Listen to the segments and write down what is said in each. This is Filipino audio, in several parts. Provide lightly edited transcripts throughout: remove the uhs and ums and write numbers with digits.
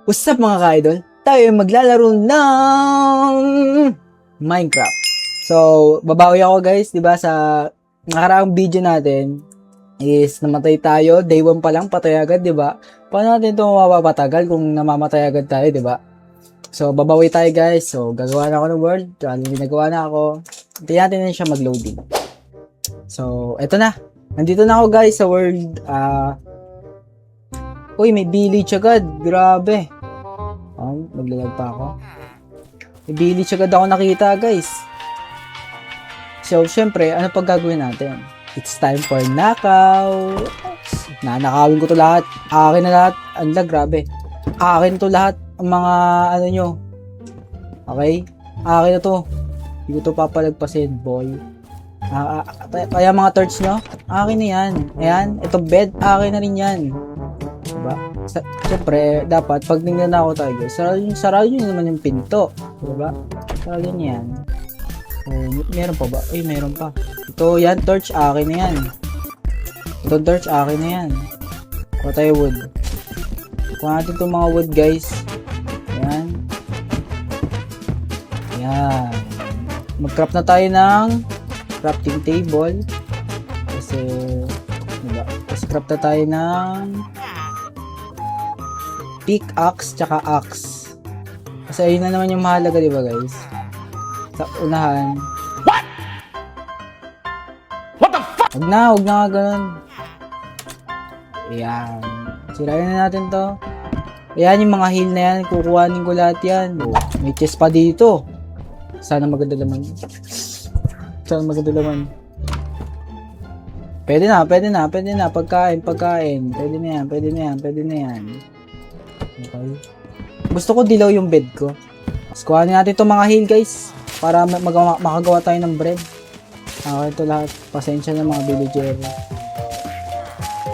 What's up mga ka-idol? Tayo ay maglalaro ng Minecraft. So, babawi ako guys, 'di ba, sa nakaraang video natin is namatay tayo, day 1 pa lang patay agad, 'di ba? Paano natin 'to mapapatagal kung namamatay agad tayo, 'di ba? So, babawi tayo guys. So, gagawa na ako ng world. Ginagawa na ako. Hintayin natin na siya mag-loading. So, eto na. Nandito na ako guys sa world. Uy, may village agad. Grabe. Maglalag pa ako. May village agad ako nakita, guys. So, syempre, ano pag gagawin natin? It's time for knockout. Nanakawin ko to lahat. Akin na lahat. Anda, grabe. Akin to lahat. Ang mga, ano nyo. Okay? Akin na to. Hindi ko to papalagpasin, boy. Kaya mga thirds nyo, akin na yan. Ayan, ito bed, akin na rin yan. Diba? Siyempre, dapat pag ninanakaw tayo guys, sarado nyo naman yung pinto. Diba? Sarado nyo yan. Meron pa ba? Ay, meron pa. Ito, yan, torch, akin na yan. Ito, torch, akin na yan. Kuha tayo wood. Kuha natin itong mga wood guys. Ayan. Ayan. Mag-craft na tayo ng crafting table. Kasi, diba? Tapos craft na tayo ng pickaxe tsaka axe. Kasi ayun na naman yung mahalaga, diba guys? Sa unahan. What the fuck? Huwag na nga ganun. Ayan. Sirayan na natin to. Ayan yung mga heal na yan. Kukuhanin ko lahat yan. May chest pa dito. Sana maganda naman. Sana maganda naman. Pwede na. Pagkain. Pwede na yan. Okay. Gusto ko dilaw yung bed ko. Tapos kuhanin natin itong mga heal guys. Para makagawa tayo ng bread. Okay, ito lahat. Pasensya na mga villager.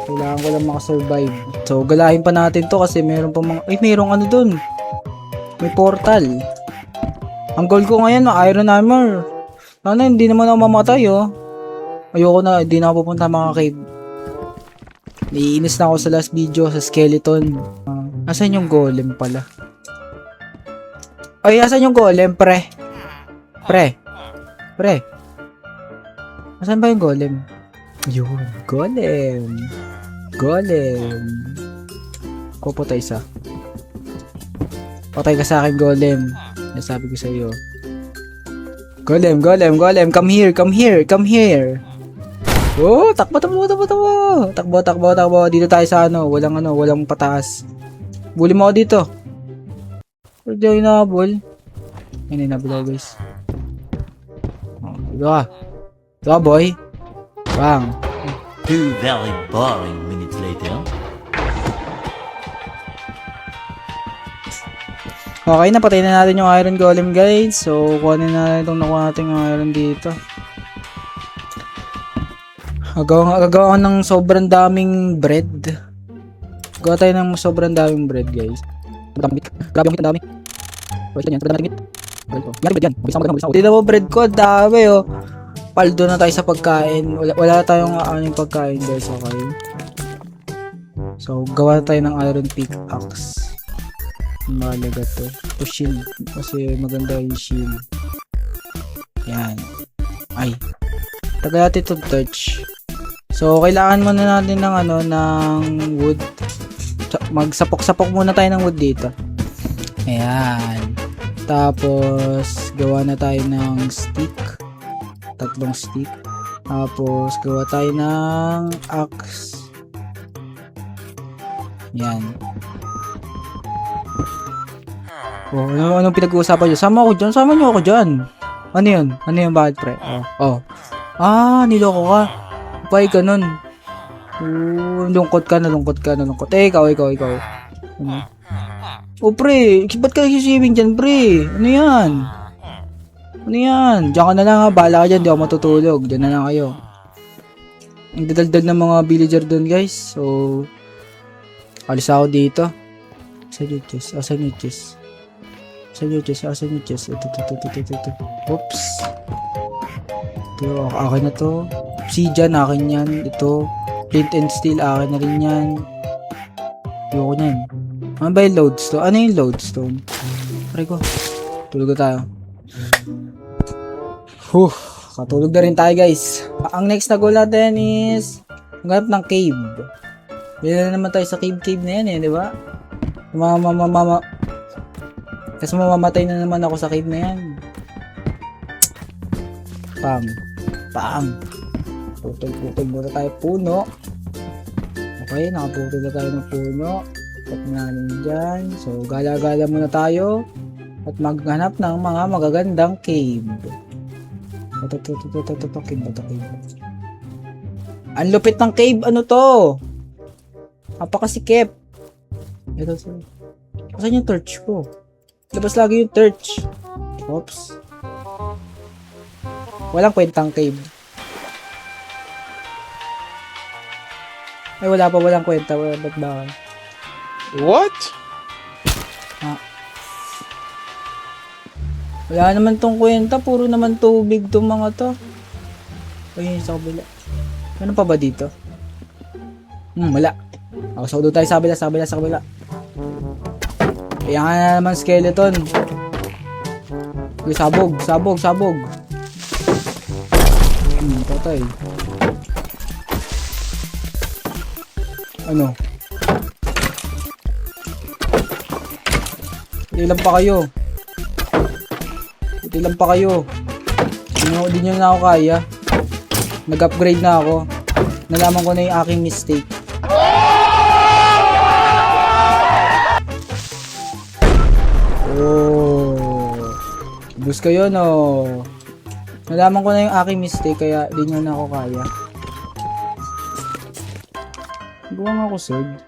Kailangan ko lang makasurvive. So, galahin pa natin to kasi meron pa mga... Ay, merong ano dun. May portal. Ang goal ko ngayon, iron armor. Sana hindi naman ako mamatay, oh. Ayoko na, hindi na ako pupunta mga cave. Naiinis na ako sa last video, sa skeleton. Asan yung golem pala? Ay, asan yung golem, pre? Pre. Asan ba yung golem? Yun, golem. Kuputay isa. Patay ka sa akin, golem. Nasabi ko sa iyo. Golem. Come here. Oh, takbo. Dito tayo sa walang pataas. Bully mo ako dito. Pwede ako inabol. Ayun, inabol ako guys. Dito ka, boy. Bang. 2 very boring minutes later. Okay, napatay na natin yung iron golem guys. So, kuhanin na itong nakuha natin yung iron dito. Gagawa ng sobrang daming bread. Gawa tayo ng sobrang daming bread guys. Grabe ang dami. Pwede yan, sobrang daming bread yan. Dito mo bread ko, dami oh. Paldo na tayo sa pagkain. Wala tayong yung pagkain guys, okay. So, gawa tayo ng iron pickaxe. Mahalaga to. To shield. Kasi maganda yung shield. Yan. Ay. Tagal natin itong torch. So, kailangan muna natin ng wood. Magsapok-sapok muna tayo ng wood dito. Ayan. Tapos, gawa na tayo ng stick. 3 stick. Tapos, gawa tayo ng axe. Yan. Oh, anong pinag-uusapan nyo? Sama nyo ako dyan. Ano yun? Bakit, pre? Oh. Niloko ka. Pay ka nun. Lungkot ka. Ikaw. Ano? Oh, pre. Ba't ka nagsiswimming dyan, pre? Ano yan? Diyan ka na lang ha. Bahala ka dyan. Di ako matutulog. Diyan na lang kayo. Ang dadaldal ng mga villager dun, guys. So, alis ako dito. Asan yung chest? Ito. Oops. Ito, akin na to. Obsidian, akin yan. Ito, flint and steel, akin na rin yan. Ayoko yan. Ano ba yung lodestone? Ano yung lodestone? Pare ko. Tulog na tayo. Katulog na rin tayo guys. Ang next na goal natin is maghanap ng cave. Bili na naman tayo sa cave na yan eh, di ba? Kasi mamamatay na naman ako sa cave na yan. Pam. Putol muna tayo puno. Okay, nakaputol na tayo ng puno. At natin dyan. So, gala-gala muna tayo. At maghanap ng mga magagandang cave. Cave. Ang lupit ng cave. Ano to? Napakasikip. Ito. Saan yung torch ko? Labas lagi yung torch. Oops. Walang kwentang cave. Ay, wala pa. Walang kwenta. Ba't ba? What? Wala naman tong kwenta. Puro naman tubig tong mga to. Ayun, sa kabila. Ano pa ba dito? Wala. So doon tayo sa kabila. Kaya nga na naman skeleton. Okay, sabog. Patay. Ano? Ilan pa kayo? Hindi nyo na ako kaya. Nag-upgrade na ako. Nalaman ko na yung aking mistake. Bus kayo no. Nalaman ko na yung aking mistake kaya di nyo na ako kaya. Buwang ako sword.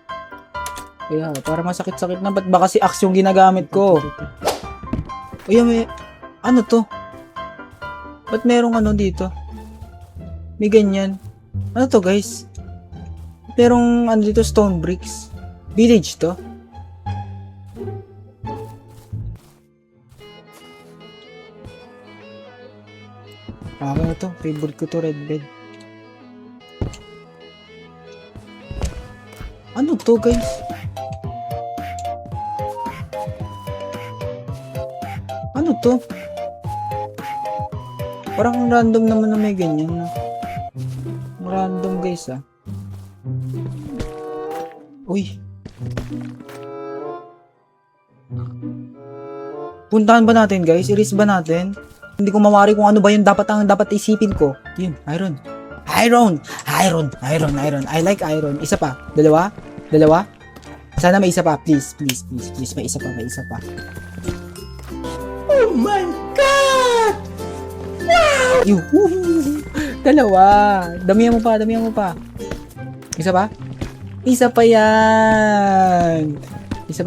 Kaya para masakit-sakit na. Ba't ba kasi axe yung ginagamit ko? Uy, may ano to? Ba't merong ano dito? May ganyan. Ano to guys? Merong ano dito, stone bricks. Village to. Ano to? Favorite ko to, red bed. Ano to guys? Ano to? Parang random naman na may ganyan na. Random guys ah. Uy. Puntahan ba natin guys? I-risk ba natin? Hindi ko mamari kung ano ba yung dapat isipin ko. Yun, iron. I like iron. Isa pa. Dalawa. Sana may isa pa. Please. May isa pa. Oh my God! Wow! Dalawa. Damihan mo pa. Isa pa? Isa pa yan. Isa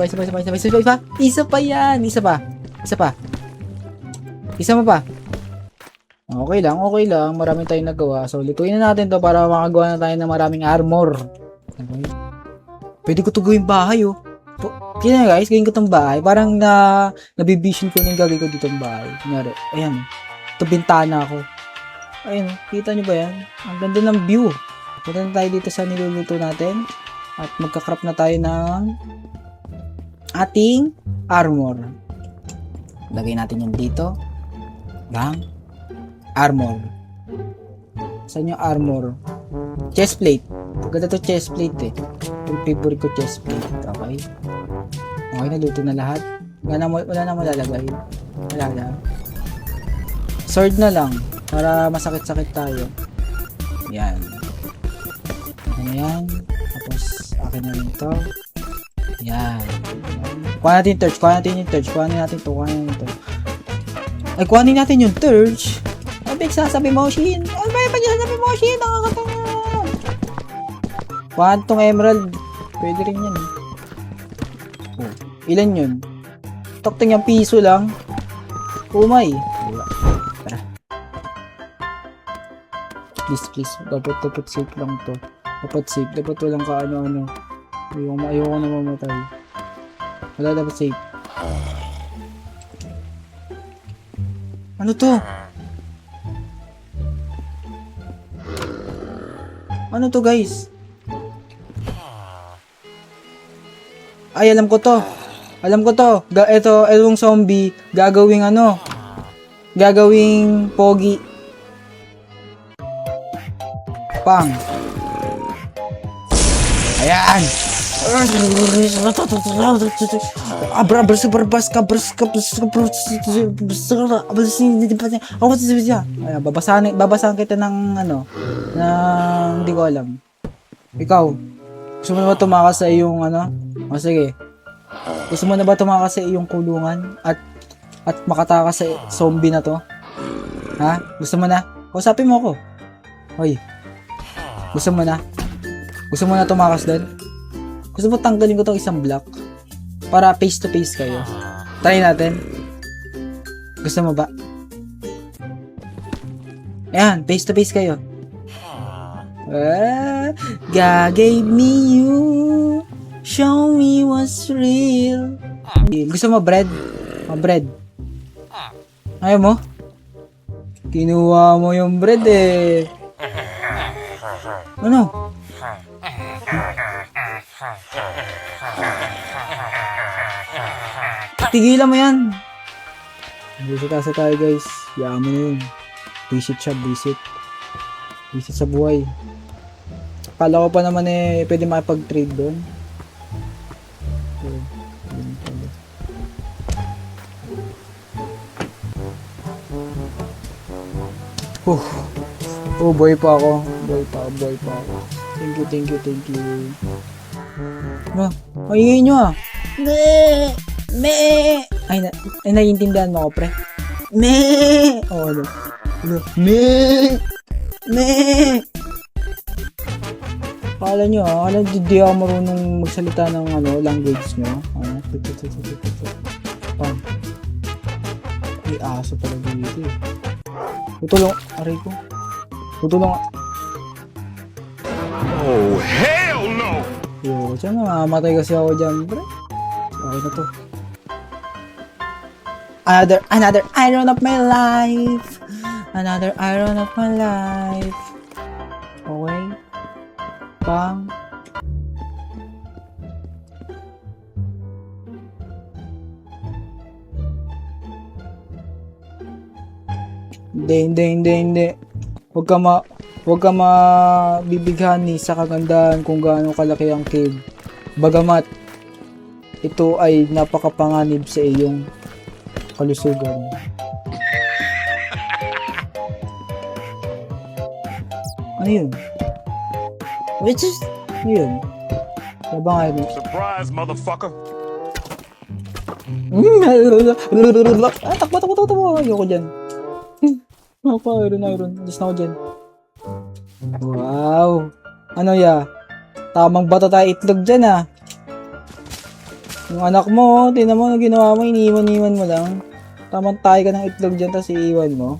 pa yan. Isa mo pa. Okay lang. Marami tayong nagawa. So, lituin na natin to para makagawa na tayo ng maraming armor. Okay. Pwede ko to gawing bahay, oh. Kaya guys, gawin ko tong bahay. Parang nabivision ko na yung gagawin ko dito ng bahay. Kunyari, ayan. Ito, bintana ako. Ayun, kita nyo ba yan? Ang ganda ng view. Punta na tayo dito sa niluluto natin. At magka-craft na tayo ng ating armor. Lagay natin yung dito. Bang. Armor. Saan yung armor? Chest plate. Ganda to chest plate eh. Yung favorite ko chest plate. Okay. Okay, naluto na lahat. Wala na malalagay. Wala na. Sword na lang. Para masakit-sakit tayo. Yan. Ayan. Tapos, akin na rin to. Yan. Kuha natin yung torch. Kuhanin natin to. Ay, kuhanin natin yung torch. Ay, sasabi mo, Shin. Ay, sasabi mo, Shin. Nakakatawa. Kuha tong emerald. Pwede rin yan. Oh, ilan yun? Taktang yung piso lang. Oh my. Tara. Please. Dapat safe lang to. Dapat walang kaano-ano. Ayoko na mamatay. Wala, dapat safe. Ano to? Ano to guys? Ay, alam ko to. Alam ko to. Etong zombie, gagawing ano? Gagawing pogi. Pang. Ayan. Babasahan kita ng ano, ng hindi ko alam. Ikaw, gusto mo na ba tumakas sa iyong ano? O sige. Gusto mo na ba tumakas sa iyong kulungan at makatakas sa zombie na to? Ha? Gusto mo na? Kausapin mo ako. Hoy. Gusto mo na? Gusto mo na tumakas doon? Gusto mo tanggalin ko tong isang block para face to face kayo? Try natin. Gusto mo ba? Ayan, face to face kayo. God gave me you. Show me what's real. Gusto mo bread? Bread. Ayaw mo? Kinuha mo yung bread eh. Ano? Tigilan mo yan. Visit tayo guys. Yaan mo na yun. Visit siya, visit. Visit sa buhay. Kala ko pa naman eh, pwede makipag-trade doon. Oh, boy pa ako. Boy pa ako. Thank you. Ay, ingay nyo ah. Ay, naiintindihan mo ako, pre. Oh, ano? Akala nyo ah, di ako marunong magsalita ng ano, language nyo. May aso talaga dito eh. Tutulong, aray ko. Tutulong. Oh, hell no! Yo, dyan mamamatay kasi ako dyan, pre. Okay na to. Another iron of my life. Another iron of my life. Okay. Pang. Hindi. Huwag ka mabibighani sa kagandahan kung gaano kalaki ang cave. Bagamat ito ay napakapanganib sa iyong kalusugan. Ano yun? Ano yun? Labang ay Surprise, motherfucker! Takbo. Ayoko dyan. Iron. Alis na ako dyan. Wow. Ano ya? Tamang bata tayo itlog dyan ah. Yung anak mo, tinan mo, ginawa mo, iniwan mo lang. Tamang tayo ka ng itlog dyan, tapos iiwan mo.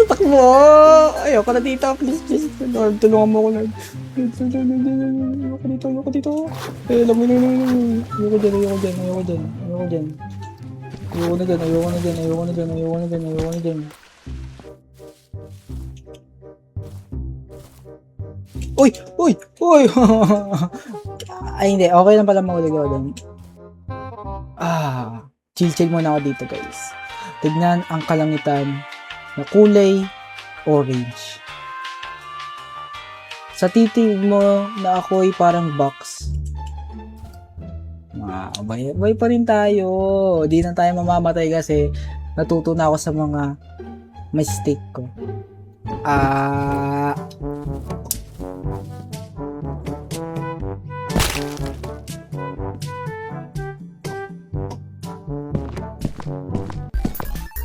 Takbo! Ayoko na dito, please. Lord, tulungan mo ako, Lord. Ayoko dito. Alam mo. Ayoko dyan. Ayoko na dyan. Uy! Ay, hindi. Okay lang pala mahulig ako doon. Chill muna ako dito, guys. Tignan ang kalangitan na kulay orange. Sa titig mo na ako'y parang box. Bay pa rin tayo. Di na tayo mamamatay kasi natuto na ako sa mga mistake ko.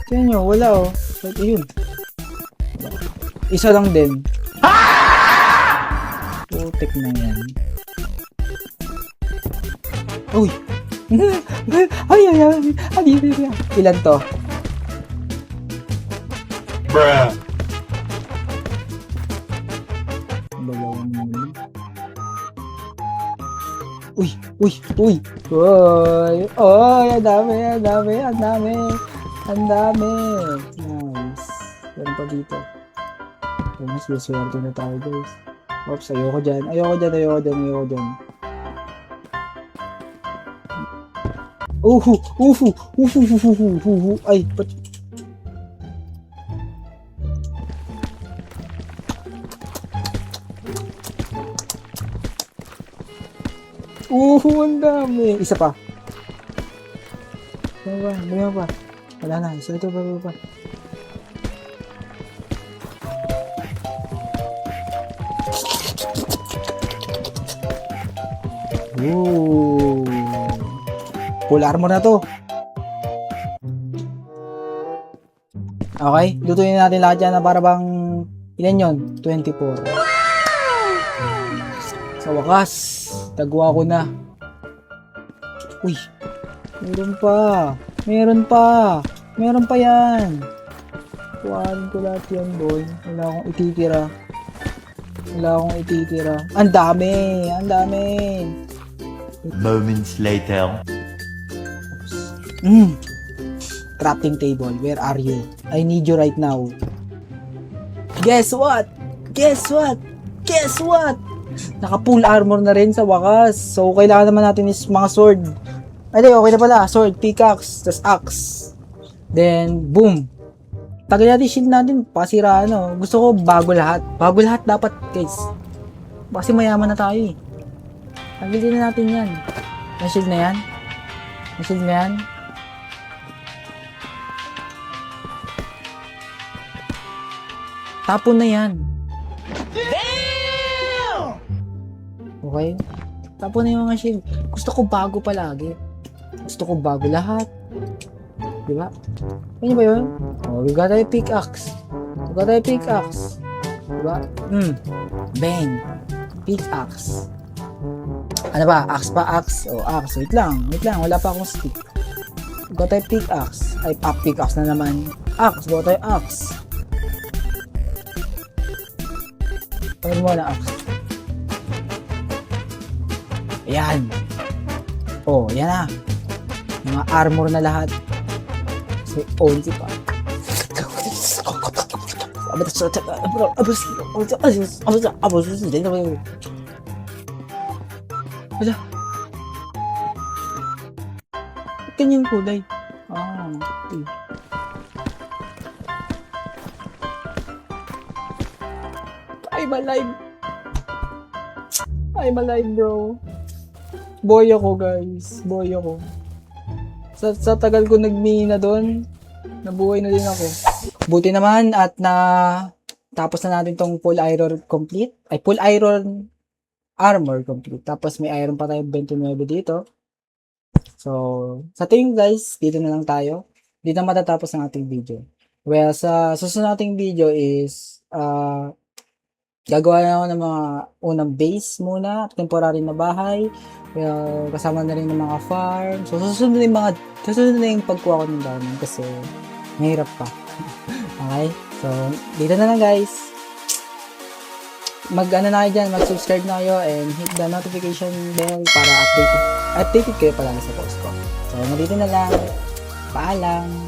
Tignan nyo, wala oh. But yun. Isa lang din. Putik na yan. Uy! Ay! Ilan to? Bruh! Dalawang muna. Uy! Ang dami! Nice. Yan pa dito. Mas swerte na tayo guys. Oops, ayoko dyan. Ayoko dyan. Ay, ba't... ang dami. Isa pa. Bumaba pa. Wala na. Isa ito, baba pa. Ooh. Full armor na to. Okay, lutuin natin lahat yan na para bang ilan yun? 24. Sa wakas, tagwa ko na. Uy, meron pa yan. Kuhaan ko lahat yan, boy. Wala akong ititira. Ang dami. Moments later. Crafting table, where are you? I need you right now. Guess what? Naka full armor na rin sa wakas. So, kailangan naman natin is mga sword. Ay, okay na pala. Sword, pickaxe, tas axe. Then, boom. Tagay natin shield natin. Pasiraan, no? Gusto ko bago lahat. Bago lahat dapat, guys. Kasi mayaman na tayo, eh. Tagilin na natin yan. May shield na yan. Tapon na yan. Okay? Tapon na yung mga shield. Gusto ko bago palagi. Gusto ko bago lahat. Diba? Ano ba yun? Oh, we got a pickaxe. Diba? Bang. Pickaxe. Ano ba? Axe pa? Axe. Oh, axe. Wait lang. Wala pa akong stick. Got a pickaxe. Ay, pickaxe na naman. Axe. Got a axe. Pagod mo na axe. Ayan. Oh, yan na. Mga armor na lahat. Kasi only pa. Wala. Ganyan yung kulay. Okay. I'm alive, bro. Boy ako, guys. Sa tagal ko nagmina doon, nabuhay na din ako. Buti naman at tapos na natin tong full iron complete. Ay, full iron armor complete. Tapos may iron pa tayo 29 dito. So, sa tingin guys, dito na lang tayo. Dito na matatapos ang ating video. Well, sa susunod nating video is gagawa na ako ng mga unang base muna, temporary na bahay. Well, kasama na rin ng mga farm. So, susunod na yung pagkuha ko ng diamond kasi mahirap pa. Okay? So, dito na lang guys. Mag-ano na kayo dyan, mag-subscribe na kayo and hit the notification bell para updated kayo palagi sa post ko. So, dito na lang. Paalam!